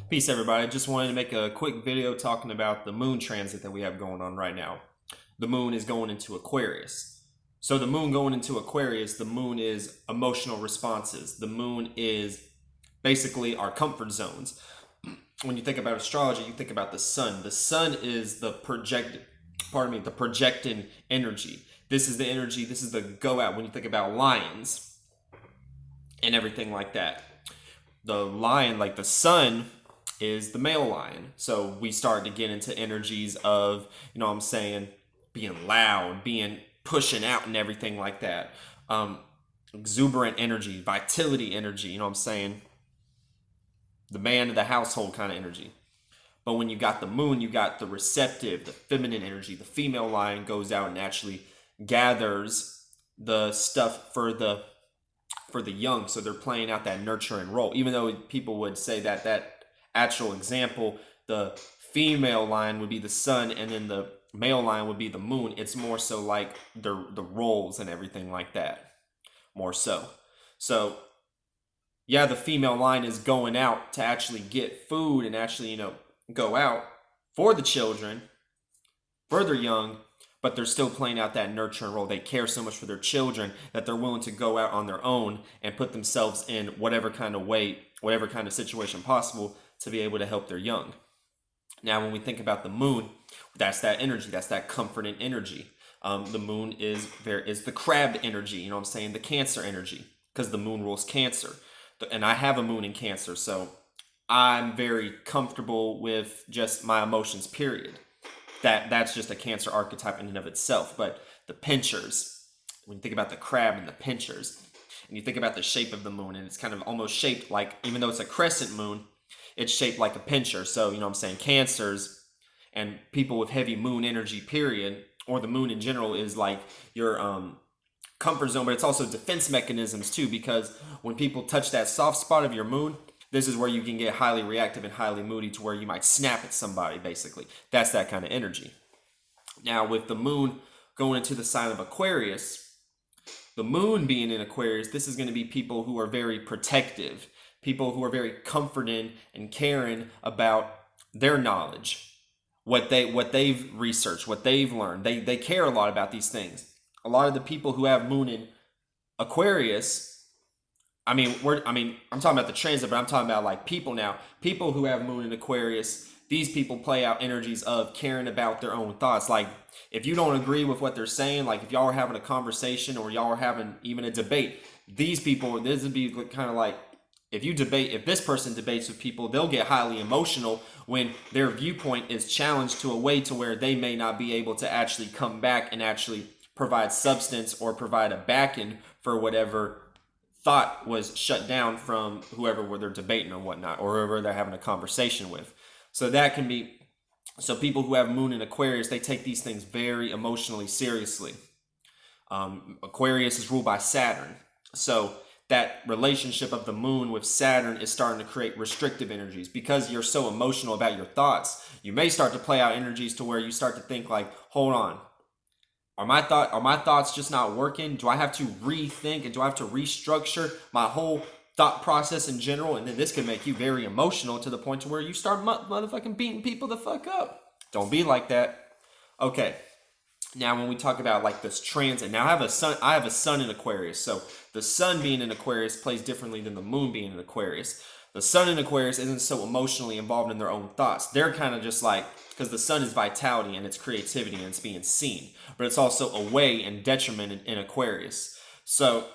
Peace, everybody. Just wanted to make a quick video talking about the moon transit that we have going on right now. The moon is going into Aquarius. So the moon going into Aquarius, the moon is emotional responses. The moon is basically our comfort zones. When you think about astrology, you think about the sun. The sun is the the projecting energy. This is the energy, this is the go out when you think about lions and everything like that. The lion, like the sun, is the male lion. So we start to get into energies of, what I'm saying, being loud, being pushing out and everything like that. Exuberant energy, vitality energy, you know what I'm saying? The man of the household kind of energy. But when you got the moon, you got the receptive, the feminine energy. The female lion goes out and actually gathers the stuff for the young, so they're playing out that nurturing role. Even though people would say that actual example, the female lion would be the sun and then the male lion would be the moon. It's more so like the roles and everything like that, more so. So yeah, the female lion is going out to actually get food and actually go out for the children, for their young, but they're still playing out that nurturing role. They care so much for their children that they're willing to go out on their own and put themselves in whatever kind of way, whatever kind of situation possible to be able to help their young. Now, when we think about the moon, that's that energy, that's that comforting energy. The moon is the crab energy, you know what I'm saying, the Cancer energy, because the moon rules Cancer. And I have a moon in Cancer, so I'm very comfortable with just my emotions, period. That's just a Cancer archetype in and of itself. But the pinchers, when you think about the crab and the pinchers, and you think about the shape of the moon, and it's kind of almost shaped like, even though it's a crescent moon, it's shaped like a pincher. So, you know what I'm saying, Cancers and people with heavy moon energy, period, or the moon in general, is like your comfort zone, but it's also defense mechanisms too, because when people touch that soft spot of your moon, this is where you can get highly reactive and highly moody to where you might snap at somebody, basically. That's that kind of energy. Now, with the moon going into the sign of Aquarius, the moon being in Aquarius, this is going to be people who are very protective, people who are very comforting and caring about their knowledge, what they've researched, what they've learned. They care a lot about these things. A lot of the people who have moon in Aquarius, I'm talking about the transit, but I'm talking about like people now. People who have moon in Aquarius, these people play out energies of caring about their own thoughts. Like, if you don't agree with what they're saying, like if y'all are having a conversation or y'all are having even a debate, these people, this would be kind of like, if this person debates with people, they'll get highly emotional when their viewpoint is challenged to a way to where they may not be able to actually come back and actually provide substance or provide a backing for whatever thought was shut down from whoever they're debating or whatnot, or whoever they're having a conversation with. So that can be, so people who have moon in Aquarius, they take these things very emotionally seriously. Aquarius is ruled by Saturn. So that relationship of the moon with Saturn is starting to create restrictive energies. Because you're so emotional about your thoughts, you may start to play out energies to where you start to think like, hold on, are my thoughts just not working? Do I have to rethink and do I have to restructure my whole thought process in general? And then this can make you very emotional to the point to where you start motherfucking beating people the fuck up. Don't be like that. Okay. Now, when we talk about like this transit, now I have a sun in Aquarius. So the sun being in Aquarius plays differently than the moon being in Aquarius. The sun in Aquarius isn't so emotionally involved in their own thoughts. They're kind of just like, because the sun is vitality and it's creativity and it's being seen, but it's also away and detriment in Aquarius. So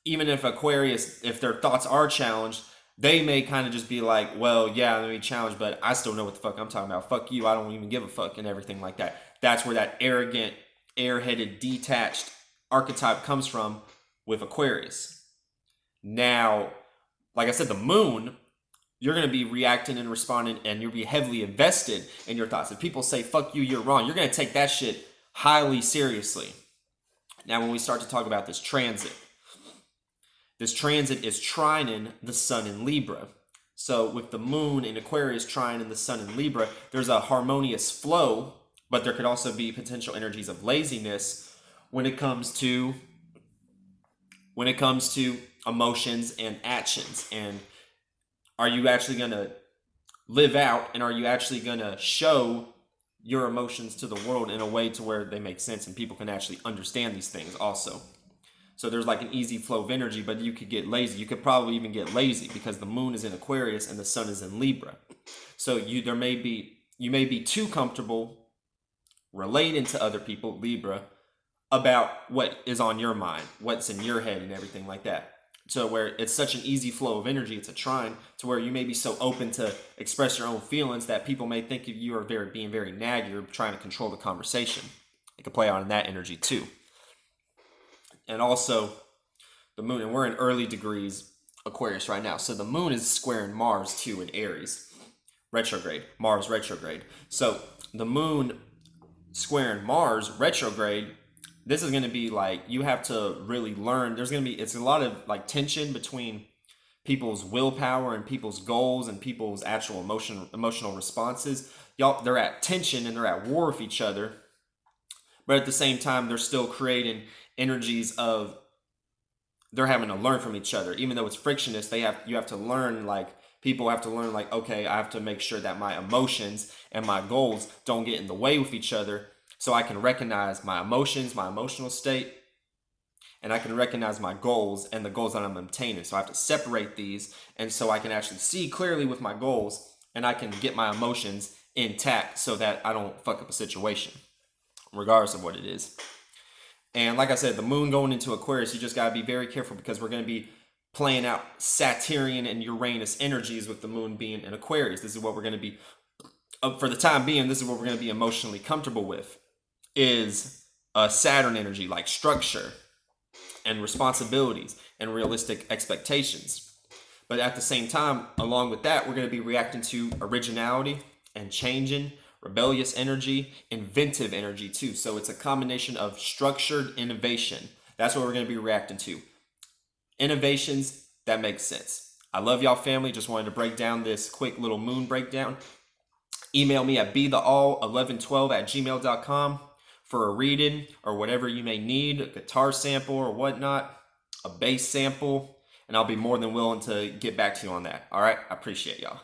even if Aquarius, if their thoughts are challenged, they may kind of just be like, well, yeah, let me challenge, but I still know what the fuck I'm talking about. Fuck you, I don't even give a fuck, and everything like that. That's where that arrogant, airheaded, detached archetype comes from with Aquarius. Now, like I said, the moon, you're going to be reacting and responding, and you'll be heavily invested in your thoughts. If people say, fuck you, you're wrong, you're going to take that shit highly seriously. Now, when we start to talk about this transit is trining the sun in Libra. So with the moon in Aquarius trining the sun in Libra, there's a harmonious flow, but there could also be potential energies of laziness when it comes to emotions and actions. And are you actually going to live out, and are you actually going to show your emotions to the world in a way to where they make sense and people can actually understand these things also. So there's like an easy flow of energy, but you could get lazy. You could probably even get lazy because the moon is in Aquarius and the sun is in Libra. So you may be too comfortable relating to other people, Libra, about what is on your mind, what's in your head and everything like that. So where it's such an easy flow of energy, it's a trine, to where you may be so open to express your own feelings that people may think of you are being very naggy or trying to control the conversation. It could play on in that energy too. And also the moon, and we're in early degrees Aquarius right now. So the moon is squaring Mars too in Aries, retrograde, Mars retrograde. So the moon squaring Mars retrograde, this is going to be like, you have to really learn. It's a lot of like tension between people's willpower and people's goals and people's actual emotional responses. They're at tension and they're at war with each other, but at the same time, they're still creating energies of, they're having to learn from each other. Even though it's frictionless, you have to learn, like, people have to learn, like, okay, I have to make sure that my emotions and my goals don't get in the way with each other, so I can recognize my emotions, my emotional state, and I can recognize my goals and the goals that I'm obtaining. So I have to separate these, and so I can actually see clearly with my goals, and I can get my emotions intact so that I don't fuck up a situation, regardless of what it is. And like I said, the moon going into Aquarius, you just got to be very careful because we're going to be playing out Saturnian and Uranus energies with the moon being in Aquarius. This is what we're going to be, for the time being, this is what we're going to be emotionally comfortable with, is a Saturn energy, like structure and responsibilities and realistic expectations. But at the same time, along with that, we're going to be reacting to originality and changing, rebellious energy, inventive energy too. So it's a combination of structured innovation. That's what we're going to be reacting to. Innovations that make sense. I love y'all, family. Just wanted to break down this quick little moon breakdown. Email me at betheall1112@gmail.com for a reading or whatever you may need, a guitar sample or whatnot, a bass sample, and I'll be more than willing to get back to you on that. All right, I appreciate y'all.